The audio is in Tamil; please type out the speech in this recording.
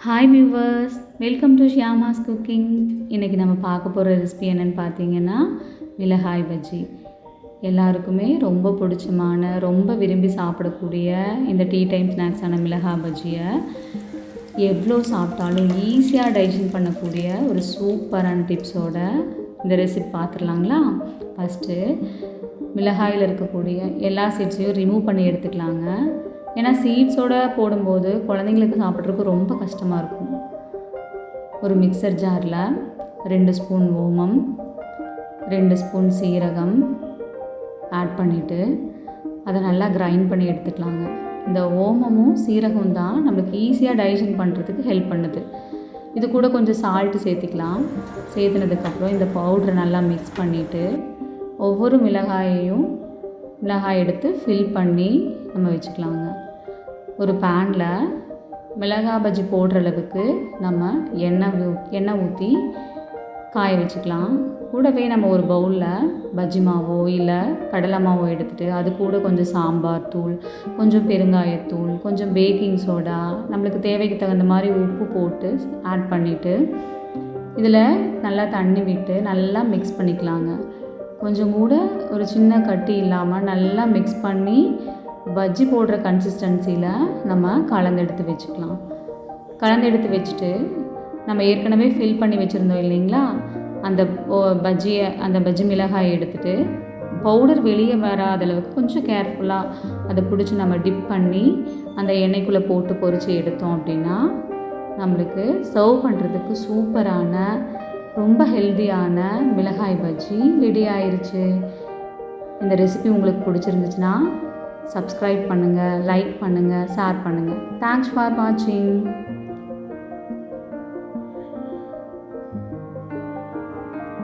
Hi viewers, welcome to Shyama's cooking. இன்றைக்கி நம்ம பார்க்க போகிற ரெசிபி என்னென்னு பார்த்தீங்கன்னா மிளகாய் பஜ்ஜி. எல்லாருக்குமே ரொம்ப பிடிச்சமான, ரொம்ப விரும்பி சாப்பிடக்கூடிய இந்த டீ டைம் ஸ்நாக்ஸான மிளகாய் பஜ்ஜியை எவ்வளோ சாப்பிட்டாலும் ஈஸியாக டைஜஷன் பண்ணக்கூடிய ஒரு சூப்பரான டிப்ஸோட இந்த ரெசிபி பார்த்துடலாங்களா. ஃபஸ்ட்டு மிளகாயில் இருக்கக்கூடிய எல்லா சீட்ஸையும் ரிமூவ் பண்ணி எடுத்துக்கலாங்க. ஏன்னா சீட்ஸோடு போடும்போது குழந்தைங்களுக்கு சாப்பிட்றதுக்கு ரொம்ப கஷ்டமாக இருக்கும். ஒரு மிக்சர் ஜாரில் 2 ஸ்பூன் ஓமம், 2 ஸ்பூன் சீரகம் ஆட் பண்ணிவிட்டு அதை நல்லா கிரைண்ட் பண்ணி எடுத்துக்கலாங்க. இந்த ஓமமும் சீரகம் தான் நம்மளுக்கு ஈஸியாக டைஜஷன் பண்ணுறதுக்கு ஹெல்ப் பண்ணுது. இது கூட கொஞ்சம் சால்ட்டு சேர்த்துக்கலாம். சேர்த்துனதுக்கப்புறம் இந்த பவுடரை நல்லா மிக்ஸ் பண்ணிவிட்டு ஒவ்வொரு மிளகாய் எடுத்து ஃபில் பண்ணி நம்ம வச்சுக்கலாங்க. ஒரு பேனில் மிளகாய் பஜ்ஜி போடுற அளவுக்கு நம்ம எண்ணெய் ஊற்றி காய வச்சுக்கலாம். கூடவே நம்ம ஒரு பவுலில் பஜ்ஜி மாவோ இல்லை கடலை மாவோ எடுத்துகிட்டு அது கூட கொஞ்சம் சாம்பார் தூள், கொஞ்சம் பெருங்காயத்தூள், கொஞ்சம் பேக்கிங் சோடா, நம்மளுக்கு தேவைக்கு தகுந்த மாதிரி உப்பு போட்டு ஆட் பண்ணிவிட்டு இதில் நல்லா தண்ணி விட்டு நல்லா மிக்ஸ் பண்ணிக்கலாங்க. கொஞ்சம் கூட ஒரு சின்ன கட்டி இல்லாமல் நல்லா மிக்ஸ் பண்ணி பஜ்ஜி போடுற கன்சிஸ்டன்சியில் நம்ம கலந்து எடுத்து வச்சுக்கலாம். கலந்து எடுத்து வச்சுட்டு நம்ம ஏற்கனவே ஃபில் பண்ணி வச்சுருந்தோம் இல்லைங்களா, அந்த பஜ்ஜி மிளகாயை எடுத்துகிட்டு பவுடர் வெளியே வராத அளவுக்கு கொஞ்சம் கேர்ஃபுல்லாக அதை பிடிச்சி நம்ம டிப் பண்ணி அந்த எண்ணெய்க்குள்ளே போட்டு பொரித்து எடுத்தோம் அப்படின்னா நம்மளுக்கு சர்வ் பண்ணுறதுக்கு சூப்பரான, ரொம்ப ஹெல்த்தியான மிளகாய் பஜ்ஜி ரெடி ஆயிடுச்சு. இந்த ரெசிபி உங்களுக்கு பிடிச்சிருந்துச்சுன்னா சப்ஸ்கிரைப் பண்ணுங்கள், லைக் பண்ணுங்கள், ஷேர் பண்ணுங்கள். தேங்க்ஸ் ஃபார் வாட்சிங்.